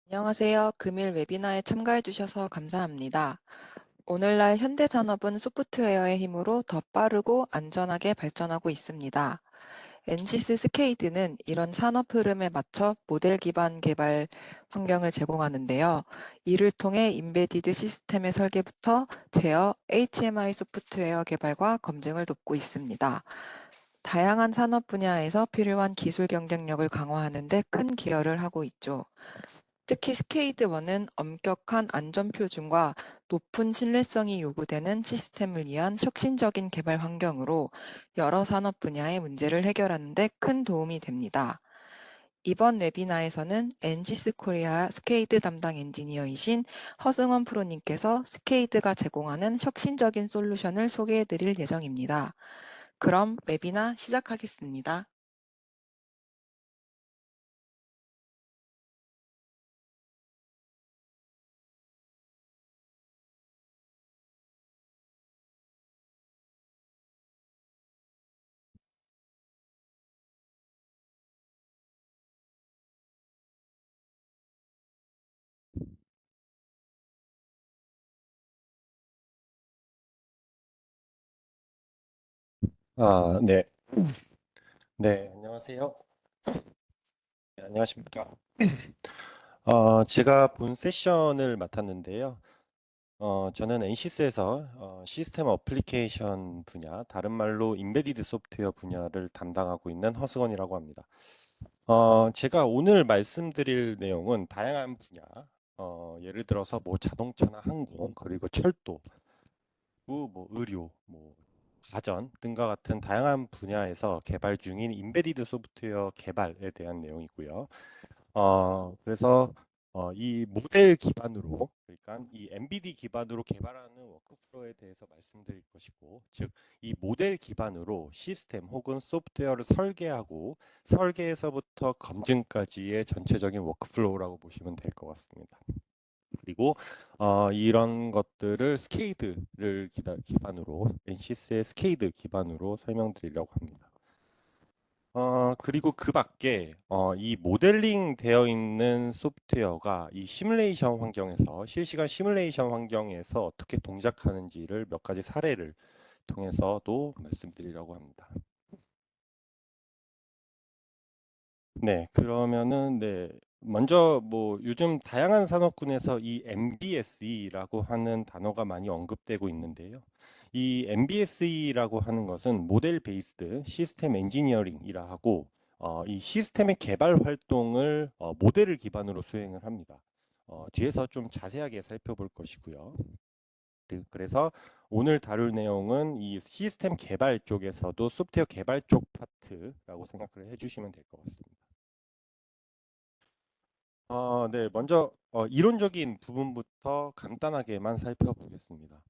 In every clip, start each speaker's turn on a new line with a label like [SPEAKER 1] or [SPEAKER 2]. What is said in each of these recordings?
[SPEAKER 1] 안녕하세요. 금일 웨비나에 참가해 주셔서 감사합니다. 오늘날 현대산업은 소프트웨어의 힘으로 더 빠르고 안전하게 발전하고 있습니다. 엔시스 스케이드는 이런 산업 흐름에 맞춰 모델 기반 개발 환경을 제공하는데요. 이를 통해 인베디드 시스템의 설계부터 제어, HMI 소프트웨어 개발과 검증을 돕고 있습니다. 다양한 산업 분야에서 필요한 기술 경쟁력을 강화하는 데 큰 기여를 하고 있죠. 특히 스케이드1은 엄격한 안전 표준과 높은 신뢰성이 요구되는 시스템을 위한 혁신적인 개발 환경으로 여러 산업 분야의 문제를 해결하는 데 큰 도움이 됩니다. 이번 웨비나에서는 엔지스 코리아 스케이드 담당 엔지니어이신 허승원 프로님께서 스케이드가 제공하는 혁신적인 솔루션을 소개해 드릴 예정입니다. 그럼 웨비나 시작하겠습니다.
[SPEAKER 2] 네. 네, 안녕하세요. 네, 안녕하십니까. 제가 본 세션을 맡았는데요. 저는 NCS에서 시스템 어플리케이션 분야, 다른 말로 인베디드 소프트웨어 분야를 담당하고 있는 허승원이라고 합니다. 제가 오늘 말씀드릴 내용은 다양한 분야, 예를 들어서 뭐 자동차나 항공, 그리고 철도, 뭐 의료, 뭐 가전 등과 같은 다양한 분야에서 개발 중인 인베디드 소프트웨어 개발에 대한 내용이고요. 그래서 이 모델 기반으로, 그러니까 이 MBD 기반으로 개발하는 워크플로우에 대해서 말씀드릴 것이고, 즉, 이 모델 기반으로 시스템 혹은 소프트웨어를 설계하고, 설계에서부터 검증까지의 전체적인 워크플로우라고 보시면 될 것 같습니다. 그리고 이런 것들을 스케이드를 기반으로, NCS의 스케이드 기반으로 설명드리려고 합니다. 그리고 그 밖에 이 모델링 되어 있는 소프트웨어가 이 시뮬레이션 환경에서, 실시간 시뮬레이션 환경에서 어떻게 동작하는지를 몇 가지 사례를 통해서도 말씀드리려고 합니다. 네, 그러면은, 네, 먼저 뭐 요즘 다양한 산업군에서 이 MBSE라고 하는 단어가 많이 언급되고 있는데요. 이 MBSE라고 하는 것은 모델 베이스드 시스템 엔지니어링이라 하고, 이 시스템의 개발 활동을 모델을 기반으로 수행을 합니다. 뒤에서 좀 자세하게 살펴볼 것이고요. 그래서 오늘 다룰 내용은 이 시스템 개발 쪽에서도 소프트웨어 개발 쪽 파트라고 생각을 해주시면 될 것 같습니다. 네, 먼저 이론적인 부분부터 간단하게만 살펴보겠습니다.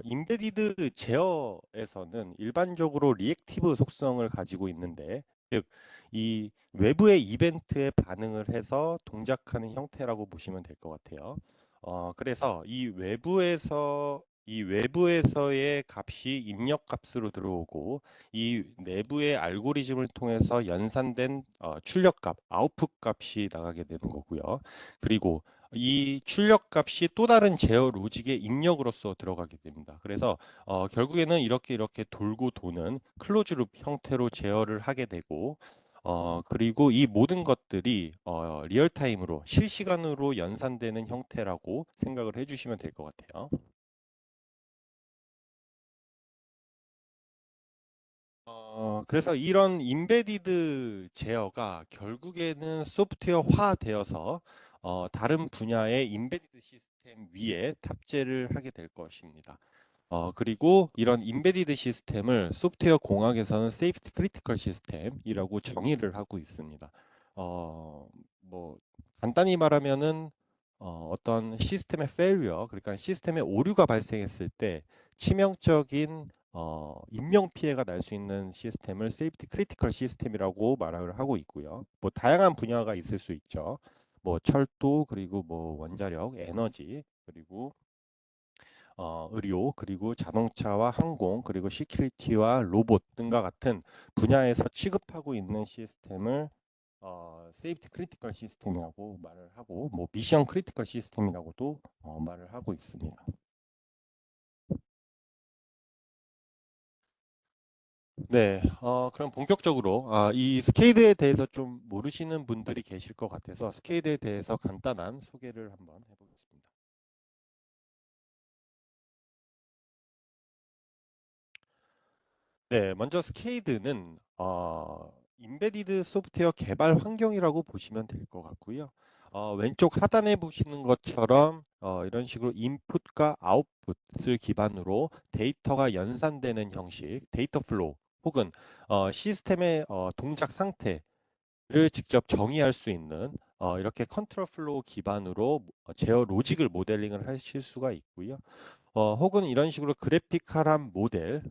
[SPEAKER 2] 인베디드 제어에서는 일반적으로 리액티브 속성을 가지고 있는데, 즉, 이 외부의 이벤트에 반응을 해서 동작하는 형태라고 보시면 될 것 같아요. 그래서 이 외부에서의 값이 입력 값으로 들어오고, 이 내부의 알고리즘을 통해서 연산된 출력값, 아웃풋 값이 나가게 되는 거고요. 그리고 이 출력 값이 또 다른 제어 로직의 입력으로서 들어가게 됩니다. 그래서 결국에는 이렇게 돌고 도는 클로즈 룹 형태로 제어를 하게 되고, 그리고 이 모든 것들이 리얼타임으로 실시간으로 연산되는 형태라고 생각을 해주시면 될 것 같아요. 그래서 이런 인베디드 제어가 결국에는 소프트웨어화 되어서 다른 분야의 인베디드 시스템 위에 탑재를 하게 될 것입니다. 그리고 이런 인베디드 시스템을 소프트웨어 공학에서는 세이프티 크리티컬 시스템이라고 정의를 하고 있습니다. 뭐 간단히 말하면은 어떤 시스템의 failure, 그러니까 시스템의 오류가 발생했을 때 치명적인 인명 피해가 날 수 있는 시스템을 세이프티 크리티컬 시스템이라고 말을 하고 있고요. 뭐 다양한 분야가 있을 수 있죠. 뭐 철도, 그리고 뭐 원자력, 에너지, 그리고 의료, 그리고 자동차와 항공, 그리고 시큐리티와 로봇 등과 같은 분야에서 취급하고 있는 시스템을 세이프티 크리티컬 시스템이라고 말을 하고 뭐 미션 크리티컬 시스템이라고도 말을 하고 있습니다. 네, 그럼 본격적으로 이 스케이드에 대해서 좀 모르시는 분들이 계실 것 같아서 스케이드에 대해서 간단한 소개를 한번 해보겠습니다. 네, 먼저 스케이드는 인베디드 소프트웨어 개발 환경이라고 보시면 될 것 같고요. 왼쪽 하단에 보시는 것처럼 이런 식으로 인풋과 아웃풋을 기반으로 데이터가 연산되는 형식, 데이터 플로우 혹은 시스템의 동작 상태를 직접 정의할 수 있는 이렇게 컨트롤 플로우 기반으로 제어 로직을 모델링을 하실 수가 있고요. 혹은 이런 식으로 그래픽화한 모델의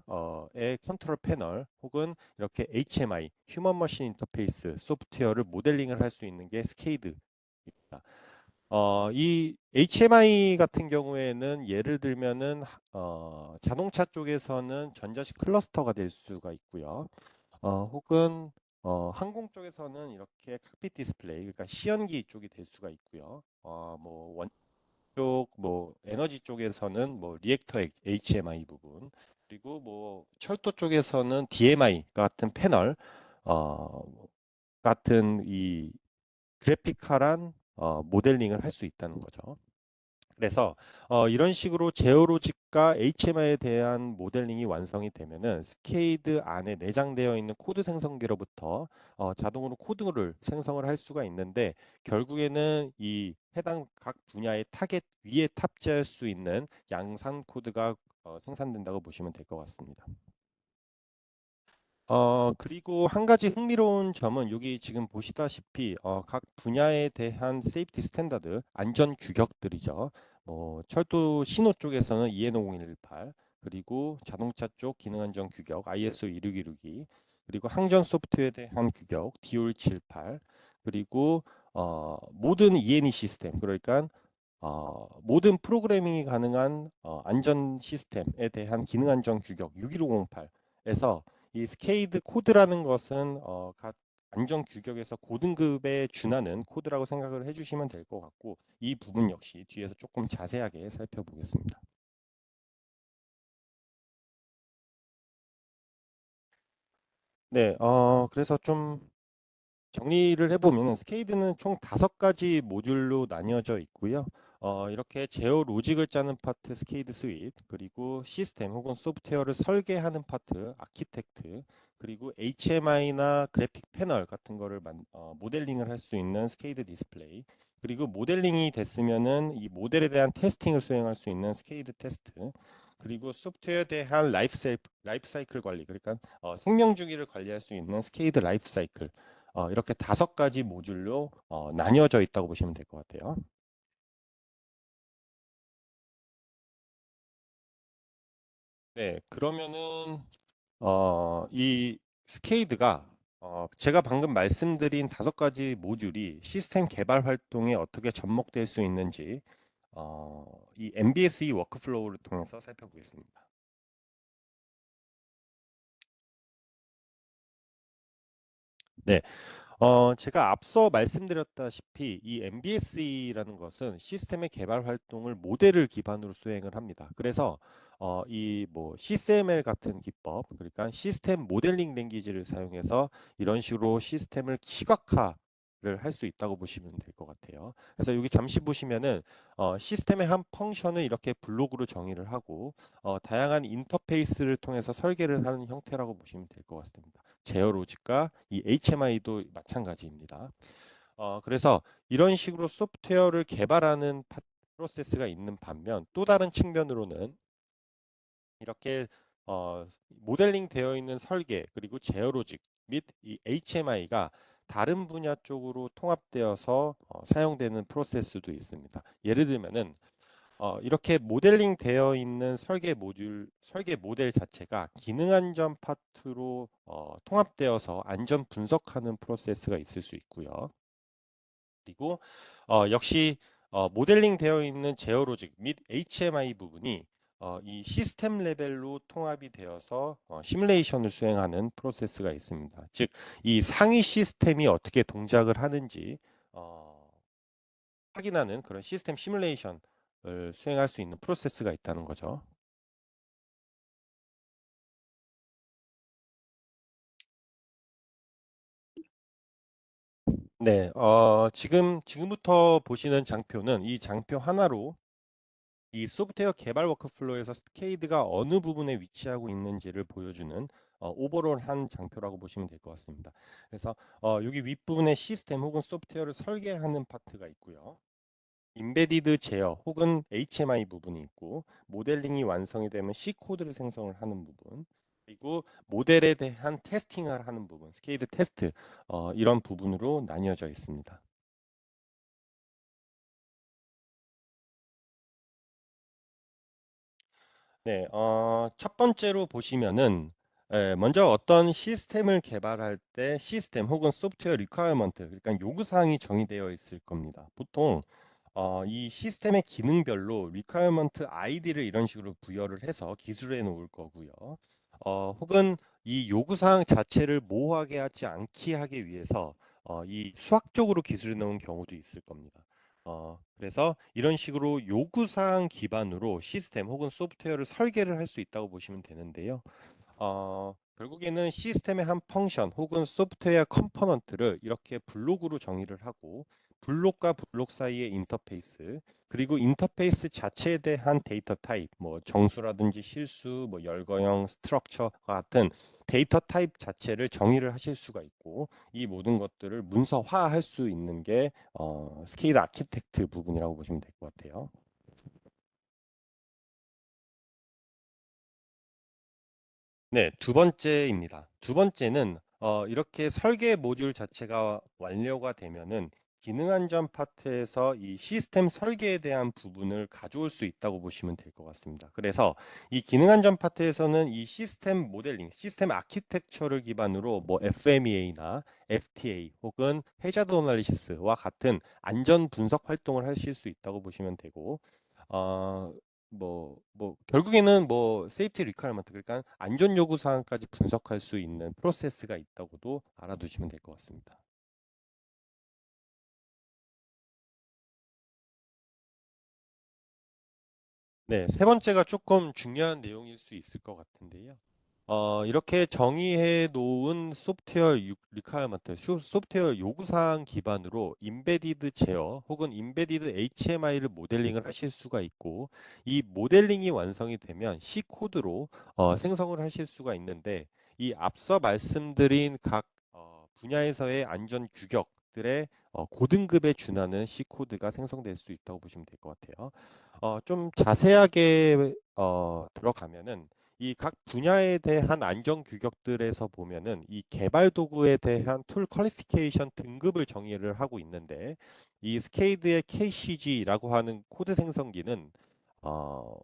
[SPEAKER 2] 컨트롤 패널 혹은 이렇게 HMI, 휴먼 머신 인터페이스 소프트웨어를 모델링을 할 수 있는 게 스케이드입니다. 이 HMI 같은 경우에는 예를 들면은 자동차 쪽에서는 전자식 클러스터가 될 수가 있고요. 혹은 항공 쪽에서는 이렇게 칵핏 디스플레이, 그러니까 시연기 쪽이 될 수가 있고요. 뭐 쪽, 뭐 에너지 쪽에서는 뭐 리액터 HMI 부분, 그리고 뭐 철도 쪽에서는 DMI 같은 패널 어, 같은 이 그래픽화란 모델링을 할 수 있다는 거죠. 그래서 이런 식으로 제어로직과 HMI에 대한 모델링이 완성이 되면은 스케이드 안에 내장되어 있는 코드 생성기로부터 자동으로 코드를 생성을 할 수가 있는데 결국에는 이 해당 각 분야의 타겟 위에 탑재할 수 있는 양산 코드가 생산된다고 보시면 될 것 같습니다. 그리고 한 가지 흥미로운 점은 여기 지금 보시다시피 각 분야에 대한 세이프티 스탠다드, 안전 규격들이죠. 철도 신호 쪽에서는 EN 50118, 그리고 자동차 쪽 기능 안전 규격 ISO 26162, 그리고 항전 소프트웨어에 대한 규격 DOL 78, 그리고 모든 E&E 시스템, 그러니까 모든 프로그래밍이 가능한 안전 시스템에 대한 기능 안전 규격 61508에서 이 스케이드 코드라는 것은 각 안전 규격에서 고등급에 준하는 코드라고 생각을 해주시면 될 것 같고 이 부분 역시 뒤에서 조금 자세하게 살펴보겠습니다. 네, 그래서 좀 정리를 해보면 스케이드는 총 5가지 모듈로 나뉘어져 있고요. 이렇게 제어 로직을 짜는 파트 스케이드 스윗, 그리고 시스템 혹은 소프트웨어를 설계하는 파트 아키텍트, 그리고 HMI나 그래픽 패널 같은 거를 모델링을 할 수 있는 스케이드 디스플레이, 그리고 모델링이 됐으면은 이 모델에 대한 테스팅을 수행할 수 있는 스케이드 테스트, 그리고 소프트웨어에 대한 라이프 사이클 관리, 그러니까 생명 주기를 관리할 수 있는 스케이드 라이프 사이클, 이렇게 5가지 모듈로 나뉘어져 있다고 보시면 될 것 같아요. 네, 그러면은 이 스케이드가 제가 방금 말씀드린 5가지 모듈이 시스템 개발 활동에 어떻게 접목될 수 있는지 이 MBSE 워크플로우를 통해서 살펴보겠습니다. 네, 제가 앞서 말씀드렸다시피 이 MBSE라는 것은 시스템의 개발 활동을 모델을 기반으로 수행을 합니다. 그래서 이 뭐 CSML 같은 기법, 그러니까 시스템 모델링 랭귀지를 사용해서 이런 식으로 시스템을 시각화를 할 수 있다고 보시면 될 것 같아요. 그래서 여기 잠시 보시면은 시스템의 한 펑션을 이렇게 블록으로 정의를 하고 다양한 인터페이스를 통해서 설계를 하는 형태라고 보시면 될 것 같습니다. 제어 로직과 이 HMI도 마찬가지입니다. 그래서 이런 식으로 소프트웨어를 개발하는 프로세스가 있는 반면 또 다른 측면으로는 이렇게 모델링 되어 있는 설계 그리고 제어 로직 및 이 HMI가 다른 분야 쪽으로 통합되어서 사용되는 프로세스도 있습니다. 예를 들면은 이렇게 모델링 되어 있는 설계 모델 자체가 기능 안전 파트로 통합되어서 안전 분석하는 프로세스가 있을 수 있고요. 그리고 역시 모델링 되어 있는 제어 로직 및 HMI 부분이 이 시스템 레벨로 통합이 되어서 시뮬레이션을 수행하는 프로세스가 있습니다. 즉, 이 상위 시스템이 어떻게 동작을 하는지 어, 확인하는 그런 시스템 시뮬레이션을 수행할 수 있는 프로세스가 있다는 거죠. 네, 지금부터 보시는 장표는 이 장표 하나로 이 소프트웨어 개발 워크플로우에서 스케이드가 어느 부분에 위치하고 있는지를 보여주는 오버롤한 장표라고 보시면 될 것 같습니다. 그래서 여기 윗부분에 시스템 혹은 소프트웨어를 설계하는 파트가 있고요. 인베디드 제어 혹은 HMI 부분이 있고 모델링이 완성이 되면 C 코드를 생성을 하는 부분 그리고 모델에 대한 테스팅을 하는 부분, 스케이드 테스트 이런 부분으로 나뉘어져 있습니다. 네, 첫 번째로 보시면은 먼저 어떤 시스템을 개발할 때 시스템 혹은 소프트웨어 리퀘어먼트, 그러니까 요구사항이 정의되어 있을 겁니다. 보통 이 시스템의 기능별로 requirement ID를 이런 식으로 부여를 해서 기술해 놓을 거고요. 혹은 이 요구사항 자체를 모호하게 하지 않게 하기 위해서 이 수학적으로 기술해 놓은 경우도 있을 겁니다. 그래서 이런 식으로 요구사항 기반으로 시스템 혹은 소프트웨어를 설계를 할 수 있다고 보시면 되는데요. 결국에는 시스템의 한 펑션 혹은 소프트웨어 컴포넌트를 이렇게 블록으로 정의를 하고 블록과 블록 사이의 인터페이스 그리고 인터페이스 자체에 대한 데이터 타입 뭐 정수라든지 실수 뭐 열거형 스트럭처 같은 데이터 타입 자체를 정의를 하실 수가 있고 이 모든 것들을 문서화할 수 있는 게 스케일 아키텍트 부분이라고 보시면 될 것 같아요. 네, 두 번째입니다. 두 번째는 이렇게 설계 모듈 자체가 완료가 되면은 기능 안전 파트에서 이 시스템 설계에 대한 부분을 가져올 수 있다고 보시면 될 것 같습니다. 그래서 이 기능 안전 파트에서는 이 시스템 모델링, 시스템 아키텍처를 기반으로 뭐 FMEA나 FTA 혹은 해자드 어널리시스와 같은 안전 분석 활동을 하실 수 있다고 보시면 되고 어, 결국에는 뭐 세이프티 리퀘어먼트 그러니까 안전 요구 사항까지 분석할 수 있는 프로세스가 있다고도 알아두시면 될 것 같습니다. 네, 세 번째가 조금 중요한 내용일 수 있을 것 같은데요. 이렇게 정의해 놓은 소프트웨어 리퀘어먼트, 소프트웨어 요구사항 기반으로 인베디드 제어 혹은 인베디드 HMI를 모델링을 하실 수가 있고 이 모델링이 완성이 되면 C 코드로 생성을 하실 수가 있는데 이 앞서 말씀드린 각 분야에서의 안전 규격들의 고등급에 준하는 C 코드가 생성될 수 있다고 보시면 될 것 같아요. 좀 자세하게 들어가면은 이 각 분야에 대한 안전 규격들에서 보면은 이 개발 도구에 대한 툴 퀄리피케이션 등급을 정의를 하고 있는데 이 스케이드의 KCG라고 하는 코드 생성기는 어,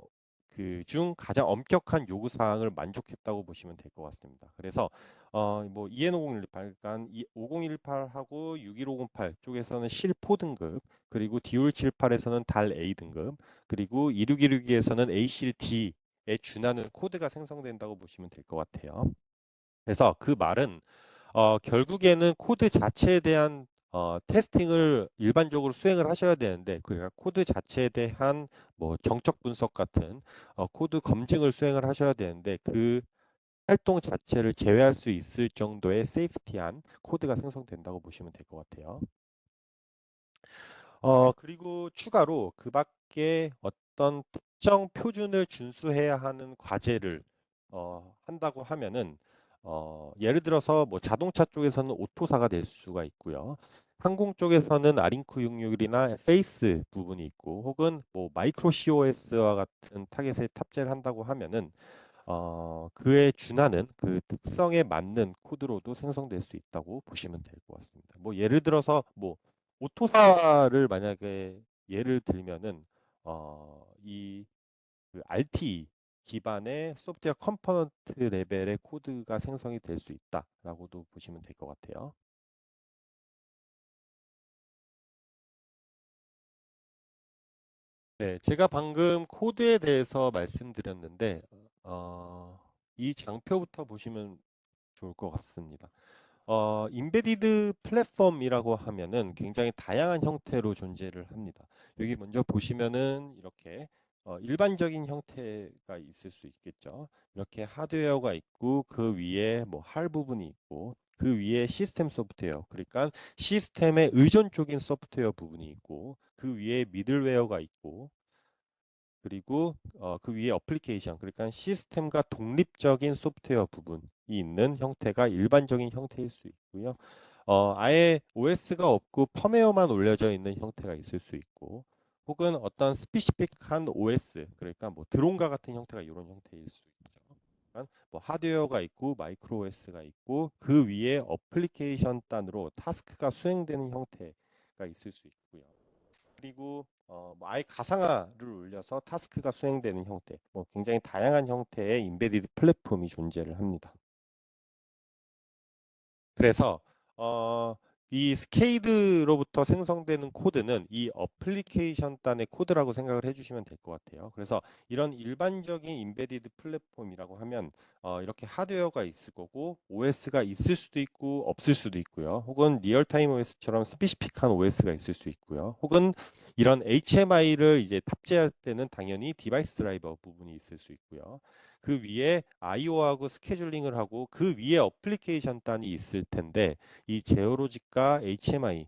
[SPEAKER 2] 그중 가장 엄격한 요구 사항을 만족했다고 보시면 될 것 같습니다. 그래서 뭐 EN5018, 그러니까 5018하고 61508 쪽에서는 실4 등급, 그리고 디올78에서는 달 A 등급, 그리고 2616에서는 A실 D에 준하는 코드가 생성된다고 보시면 될 것 같아요. 그래서 그 말은 결국에는 코드 자체에 대한 테스팅을 일반적으로 수행을 하셔야 되는데, 그 코드 자체에 대한 뭐 정적 분석 같은 코드 검증을 수행을 하셔야 되는데, 그 활동 자체를 제외할 수 있을 정도의 세이프티한 코드가 생성된다고 보시면 될 것 같아요. 그리고 추가로 그 밖에 어떤 특정 표준을 준수해야 하는 과제를 한다고 하면은 예를 들어서 뭐 자동차 쪽에서는 오토사가 될 수가 있고요. 항공 쪽에서는 아링크 661이나 페이스 부분이 있고 혹은 뭐 마이크로 COS와 같은 타겟에 탑재를 한다고 하면은 그에 준하는 그 특성에 맞는 코드로도 생성될 수 있다고 보시면 될 것 같습니다. 뭐 예를 들어서 뭐 오토사를 만약에 예를 들면은 이그 RT 기반의 소프트웨어 컴포넌트 레벨의 코드가 생성이 될 수 있다라고도 보시면 될 것 같아요. 네, 제가 방금 코드에 대해서 말씀드렸는데, 어, 이 장표부터 보시면 좋을 것 같습니다. 인베디드 플랫폼이라고 하면은 굉장히 다양한 형태로 존재를 합니다. 여기 먼저 보시면은 이렇게 일반적인 형태가 있을 수 있겠죠. 이렇게 하드웨어가 있고 그 위에 뭐 할 부분이 있고 그 위에 시스템 소프트웨어, 그러니까 시스템의 의존적인 소프트웨어 부분이 있고 그 위에 미들웨어가 있고 그리고 그 위에 어플리케이션, 그러니까 시스템과 독립적인 소프트웨어 부분이 있는 형태가 일반적인 형태일 수 있고요. 아예 OS가 없고 펌웨어만 올려져 있는 형태가 있을 수 있고, 혹은 어떤 스피시픽한 OS, 그러니까 뭐 드론과 같은 형태가 이런 형태일 수 있죠. 그러니까 뭐 하드웨어가 있고 마이크로 OS가 있고 그 위에 어플리케이션 단으로 타스크가 수행되는 형태가 있을 수 있고요. 그리고 뭐 아예 가상화를 올려서 타스크가 수행되는 형태, 뭐 굉장히 다양한 형태의 인베디드 플랫폼이 존재를 합니다. 그래서 어, 이 스케이드로부터 생성되는 코드는 이 어플리케이션 단의 코드라고 생각을 해주시면 될 것 같아요. 그래서 이런 일반적인 인베디드 플랫폼이라고 하면 이렇게 하드웨어가 있을 거고 OS가 있을 수도 있고 없을 수도 있고요. 혹은 리얼타임 OS처럼 스피시픽한 OS가 있을 수 있고요. 혹은 이런 HMI를 이제 탑재할 때는 당연히 디바이스 드라이버 부분이 있을 수 있고요. 그 위에 IO하고 스케줄링을 하고 그 위에 어플리케이션 단이 있을 텐데 이 제어로직과 HMI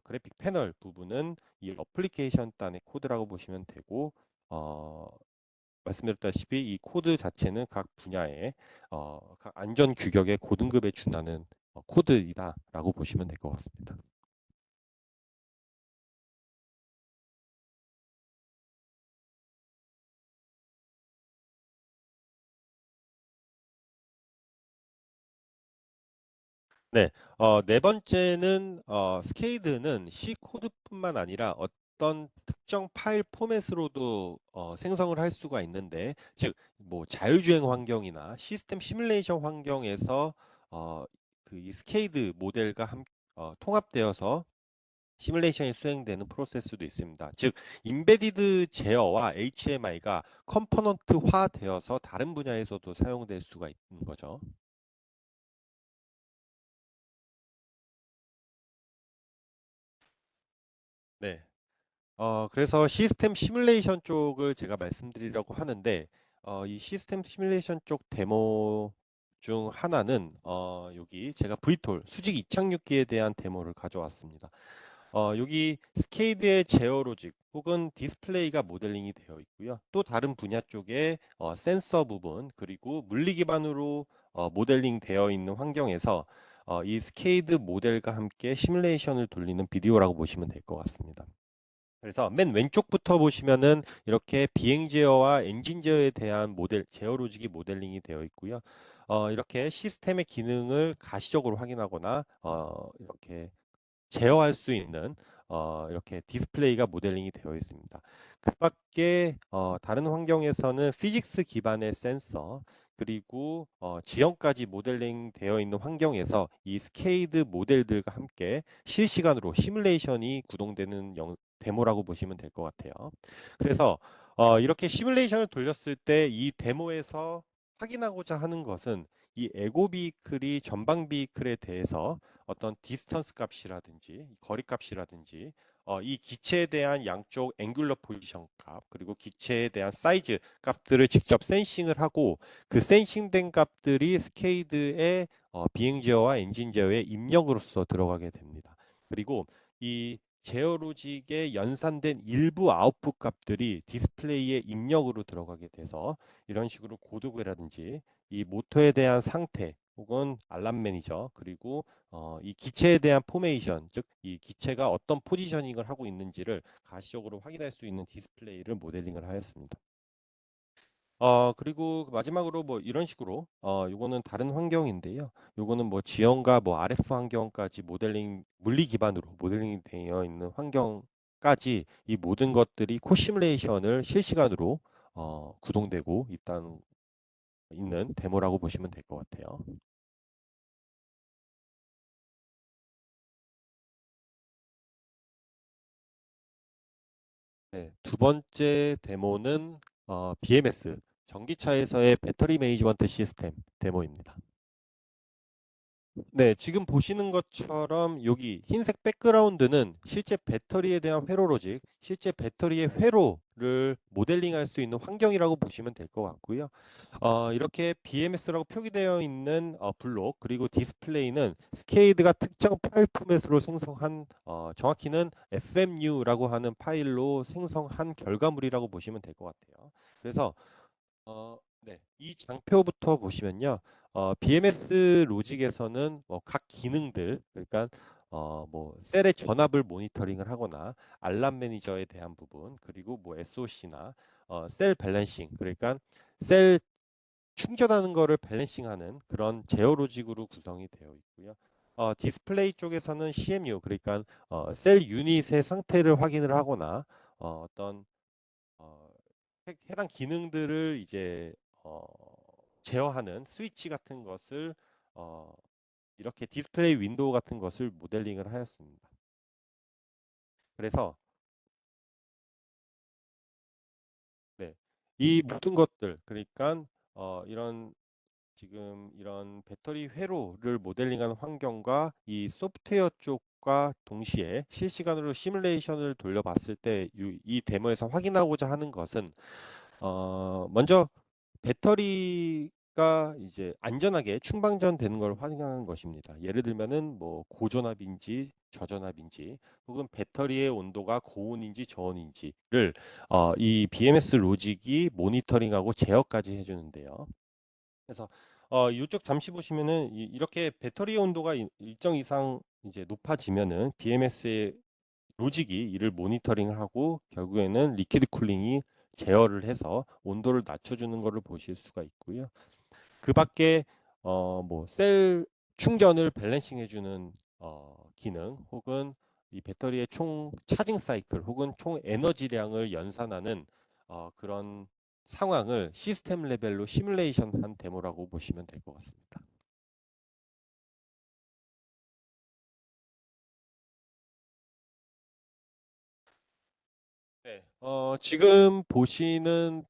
[SPEAKER 2] 그래픽 패널 부분은 이 어플리케이션 단의 코드라고 보시면 되고 어, 말씀드렸다시피 이 코드 자체는 각 분야의 각 안전 규격의 고등급에 준하는 코드이다라고 보시면 될 것 같습니다. 네, 네 번째는 스케이드는 C 코드뿐만 아니라 어떤 특정 파일 포맷으로도 생성을 할 수가 있는데, 즉, 뭐 자율주행 환경이나 시스템 시뮬레이션 환경에서 어, 그이 스케이드 모델과 통합되어서 시뮬레이션이 수행되는 프로세스도 있습니다. 즉, 인베디드 제어와 HMI가 컴포넌트화 되어서 다른 분야에서도 사용될 수가 있는 거죠. 네. 그래서 시스템 시뮬레이션 쪽을 제가 말씀드리려고 하는데, 이 시스템 시뮬레이션 쪽 데모 중 하나는, 여기 제가 VTOL, 수직 이착륙기에 대한 데모를 가져왔습니다. 여기 스케이드의 제어 로직 혹은 디스플레이가 모델링이 되어 있고요. 또 다른 분야 쪽에 센서 부분, 그리고 물리 기반으로 모델링 되어 있는 환경에서 이 스케이드 모델과 함께 시뮬레이션을 돌리는 비디오라고 보시면 될 것 같습니다. 그래서 맨 왼쪽부터 보시면은 이렇게 비행 제어와 엔진 제어에 대한 제어 로직이 모델링이 되어 있고요. 이렇게 시스템의 기능을 가시적으로 확인하거나 이렇게 제어할 수 있는 이렇게 디스플레이가 모델링이 되어 있습니다. 그 밖에 다른 환경에서는 피직스 기반의 센서 그리고 지형까지 모델링 되어 있는 환경에서 이 스케이드 모델들과 함께 실시간으로 시뮬레이션이 구동되는 데모라고 보시면 될 것 같아요. 그래서 이렇게 시뮬레이션을 돌렸을 때 이 데모에서 확인하고자 하는 것은 이 에고 비클이 전방 비클에 대해서 어떤 디스턴스 값이라든지 거리 값이라든지 이 기체에 대한 양쪽 앵귤러 포지션 값 그리고 기체에 대한 사이즈 값들을 직접 센싱을 하고 그 센싱된 값들이 스케이드의 비행 제어와 엔진 제어의 입력으로서 들어가게 됩니다. 그리고 이 제어 로직에 연산된 일부 아웃풋 값들이 디스플레이의 입력으로 들어가게 돼서 이런 식으로 고도계라든지 이 모터에 대한 상태 혹은 알람 매니저 그리고 이 기체에 대한 포메이션, 즉 이 기체가 어떤 포지셔닝을 하고 있는지를 가시적으로 확인할 수 있는 디스플레이를 모델링을 하였습니다. 그리고 마지막으로 뭐 이런 식으로 요거는 다른 환경인데요. 요거는 뭐 지형과 뭐 RF 환경까지 물리 기반으로 모델링이 되어 있는 환경까지 이 모든 것들이 코시뮬레이션을 실시간으로 구동되고 있는 데모라고 보시면 될 것 같아요. 네, 두 번째 데모는 BMS, 전기차에서의 배터리 매니지먼트 시스템 데모입니다. 네, 지금 보시는 것처럼 여기 흰색 백그라운드는 실제 배터리에 대한 회로 로직, 실제 배터리의 회로를 모델링할 수 있는 환경이라고 보시면 될 것 같고요. 이렇게 BMS라고 표기되어 있는 블록 그리고 디스플레이는 스케이드가 특정 파일 포맷으로 생성한 정확히는 FMU라고 하는 파일로 생성한 결과물이라고 보시면 될 것 같아요. 그래서 네, 이 장표부터 보시면요. BMS 로직에서는 각 기능들, 그러니까 뭐 셀의 전압을 모니터링을 하거나 알람 매니저에 대한 부분, 그리고 뭐 SOC나 셀 밸런싱, 그러니까 셀 충전하는 거를 밸런싱하는 그런 제어 로직으로 구성이 되어 있고요. 디스플레이 쪽에서는 CMU, 그러니까 셀 유닛의 상태를 확인을 하거나 어떤 어, 해당 기능들을 이제 어, 제어하는 스위치 같은 것을 어, 이렇게 디스플레이 윈도우 같은 것을 모델링을 하였습니다. 그래서 네, 이 모든 것들 그러니까 이런 지금 이런 배터리 회로를 모델링하는 환경과 이 소프트웨어 쪽과 동시에 실시간으로 시뮬레이션을 돌려봤을 때 이 데모에서 확인하고자 하는 것은 먼저 배터리가 이제 안전하게 충방전 되는 걸 확인하는 것입니다. 예를 들면은 뭐 고전압인지 저전압인지 혹은 배터리의 온도가 고온인지 저온인지를 이 BMS 로직이 모니터링하고 제어까지 해주는데요. 그래서 이쪽 잠시 보시면은 이렇게 배터리 온도가 일정 이상 이제 높아지면은 BMS의 로직이 이를 모니터링을 하고 결국에는 리퀴드 쿨링이 제어를 해서 온도를 낮춰주는 것을 보실 수가 있고요. 그 밖에 뭐 셀 충전을 밸런싱 해주는 기능 혹은 이 배터리의 총 차징 사이클 혹은 총 에너지량을 연산하는 그런 상황을 시스템 레벨로 시뮬레이션한 데모라고 보시면 될 것 같습니다. 네, 지금 보시는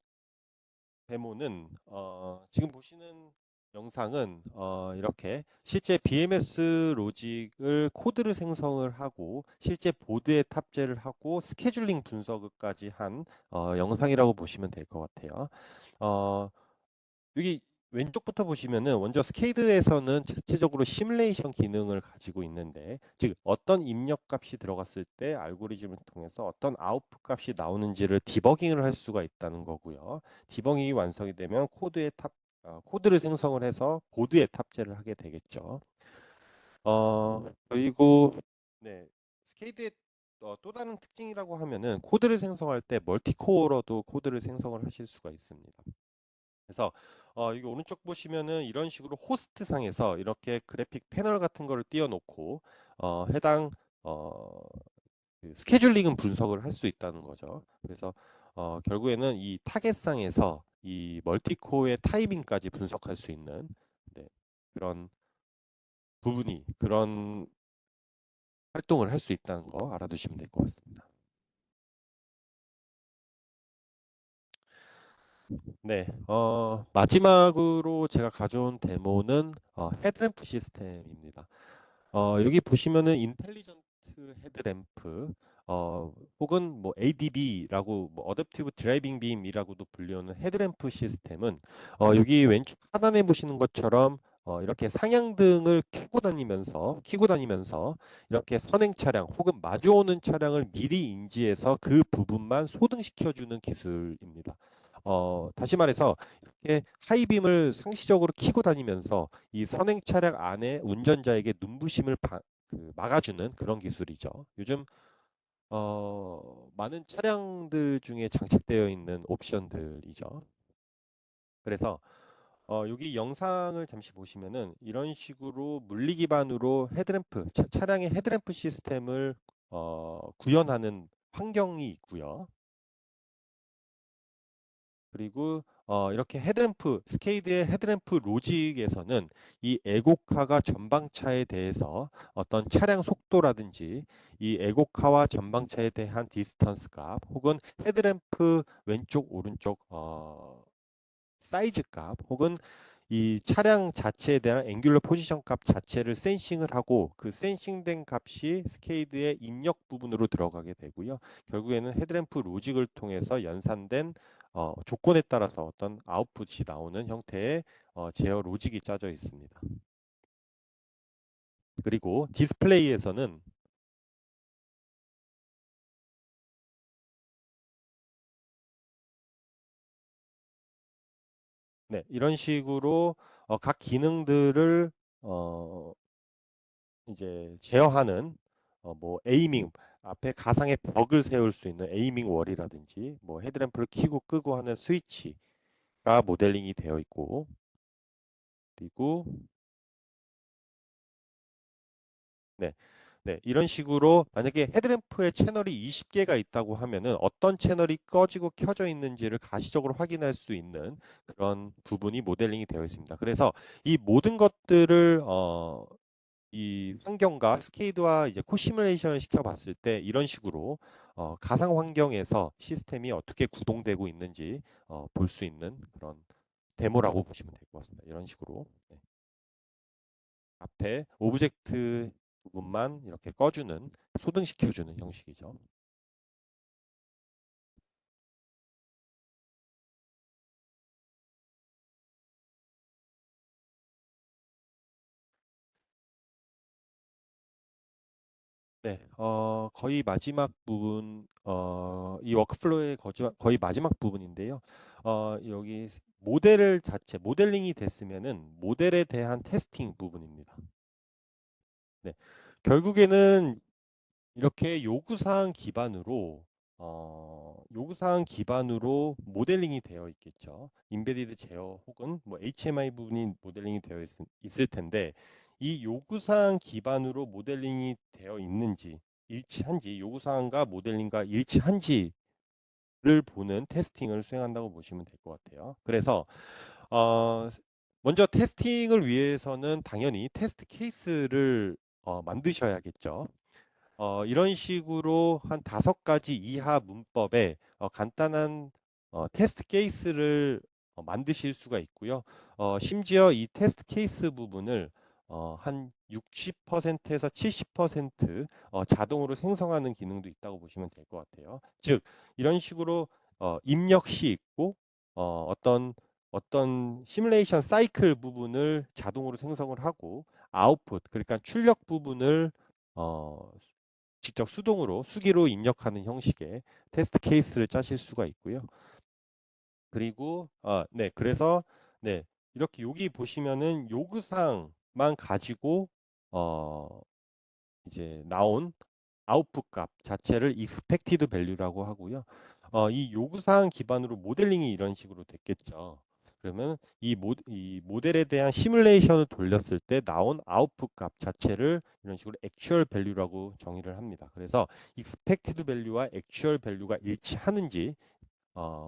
[SPEAKER 2] 데모는 지금 보시는 영상은 이렇게 실제 BMS 로직을 코드를 생성을 하고 실제 보드에 탑재를 하고 스케줄링 분석까지 한 영상이라고 보시면 될 것 같아요. 어, 여기 왼쪽부터 보시면은 먼저 스케이드에서는 자체적으로 시뮬레이션 기능을 가지고 있는데 즉 어떤 입력 값이 들어갔을 때 알고리즘을 통해서 어떤 아웃풋 값이 나오는지를 디버깅을 할 수가 있다는 거고요. 디버깅이 완성이 되면 코드를 생성을 해서 보드에 탑재를 하게 되겠죠. 그리고 네, 스케이드의 또 다른 특징이라고 하면은 코드를 생성할 때 멀티코어로도 코드를 생성을 하실 수가 있습니다. 그래서 여기 오른쪽 보시면은 이런 식으로 호스트 상에서 이렇게 그래픽 패널 같은 거를 띄워놓고 해당 어, 그 스케줄링은 분석을 할 수 있다는 거죠. 그래서 결국에는 이 타겟상에서 이 멀티코어의 타이밍까지 분석할 수 있는 네, 그런 부분이 그런 활동을 할 수 있다는 거 알아두시면 될 것 같습니다. 네, 마지막으로 제가 가져온 데모는 헤드램프 시스템입니다. 여기 보시면은 인텔리전트 헤드램프 혹은 뭐 ADB라고 뭐 어댑티브 드라이빙 빔이라고도 불리우는 헤드램프 시스템은 여기 왼쪽 하단에 보시는 것처럼 이렇게 상향등을 켜고 다니면서 이렇게 선행 차량 혹은 마주오는 차량을 미리 인지해서 그 부분만 소등시켜주는 기술입니다. 다시 말해서 이렇게 하이빔을 상시적으로 켜고 다니면서 이 선행 차량 안에 운전자에게 눈부심을 막아주는 그런 기술이죠. 요즘 많은 차량들 중에 장착되어 있는 옵션들이죠. 그래서 여기 영상을 잠시 보시면은 이런 식으로 물리 기반으로 차량의 헤드램프 시스템을 구현하는 환경이 있고요. 그리고 이렇게 헤드램프, 스케이드의 헤드램프 로직에서는 이 애고카가 전방차에 대해서 어떤 차량 속도라든지 이 애고카와 전방차에 대한 디스턴스 값 혹은 헤드램프 왼쪽 오른쪽 사이즈 값 혹은 이 차량 자체에 대한 앵귤러 포지션 값 자체를 센싱을 하고 그 센싱된 값이 스케이드의 입력 부분으로 들어가게 되고요. 결국에는 헤드램프 로직을 통해서 연산된 조건에 따라서 어떤 아웃풋이 나오는 형태의 제어 로직이 짜져 있습니다. 그리고 디스플레이에서는 네, 이런 식으로 각 기능들을 어, 이제 제어하는 뭐 에이밍 앞에 가상의 벽을 세울 수 있는 에이밍 월이라든지 뭐 헤드램프를 켜고 끄고 하는 스위치가 모델링이 되어 있고 그리고 네, 네 이런 식으로 만약에 헤드램프에 채널이 20개가 있다고 하면은 어떤 채널이 꺼지고 켜져 있는지를 가시적으로 확인할 수 있는 그런 부분이 모델링이 되어 있습니다. 그래서 이 모든 것들을 이 환경과 스케이드와 이제 코시뮬레이션을 시켜봤을 때 이런 식으로 가상 환경에서 시스템이 어떻게 구동되고 있는지 볼 수 있는 그런 데모라고 보시면 될 것 같습니다. 이런 식으로 네. 앞에 오브젝트 부분만 이렇게 꺼주는 소등시켜주는 형식이죠. 네, 거의 마지막 부분, 이 워크플로우의 거의 마지막 부분인데요. 여기 모델을 자체, 모델링이 됐으면은 모델에 대한 테스팅 부분입니다. 네, 결국에는 이렇게 요구사항 기반으로 모델링이 되어 있겠죠. 인베디드 제어 혹은 뭐 HMI 부분이 모델링이 되어 있을 텐데 이 요구사항 기반으로 모델링이 되어 있는지 일치한지 요구사항과 모델링과 일치한지를 보는 테스팅을 수행한다고 보시면 될 것 같아요. 그래서 어, 먼저 테스팅을 위해서는 당연히 테스트 케이스를 만드셔야겠죠. 이런 식으로 한 5가지 이하 문법에 간단한 테스트 케이스를 만드실 수가 있고요. 심지어 이 테스트 케이스 부분을 한 60%에서 70% 자동으로 생성하는 기능도 있다고 보시면 될 것 같아요. 즉, 이런 식으로 입력 시 있고 어떤 시뮬레이션 사이클 부분을 자동으로 생성을 하고 아웃풋, 그러니까 출력 부분을 어, 직접 수동으로 수기로 입력하는 형식의 테스트 케이스를 짜실 수가 있고요. 그리고 네, 그래서 네, 이렇게 여기 보시면은 요구사항만 가지고 어, 이제 나온 아웃풋 값 자체를 expected value라고 하고요. 이 요구사항 기반으로 모델링이 이런 식으로 됐겠죠. 그러면 이 모델에 대한 시뮬레이션을 돌렸을 때 나온 아웃풋 값 자체를 이런 식으로 actual value라고 정의를 합니다. 그래서 expected value와 actual value가 일치하는지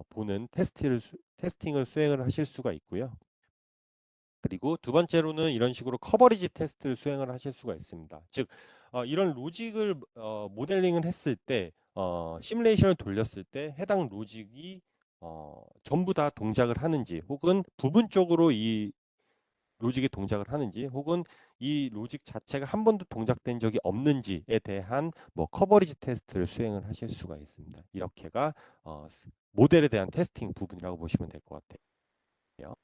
[SPEAKER 2] 보는 테스팅을 수행을 하실 수가 있고요. 그리고 두 번째로는 이런 식으로 커버리지 테스트를 수행을 하실 수가 있습니다. 즉, 이런 로직을 모델링을 했을 때, 시뮬레이션을 돌렸을 때 해당 로직이 전부 다 동작을 하는지, 혹은 부분적으로 이 로직이 동작을 하는지, 혹은 이 로직 자체가 한 번도 동작된 적이 없는지에 대한 뭐 커버리지 테스트를 수행을 하실 수가 있습니다. 이렇게가 모델에 대한 테스팅 부분이라고 보시면 될 것 같아요.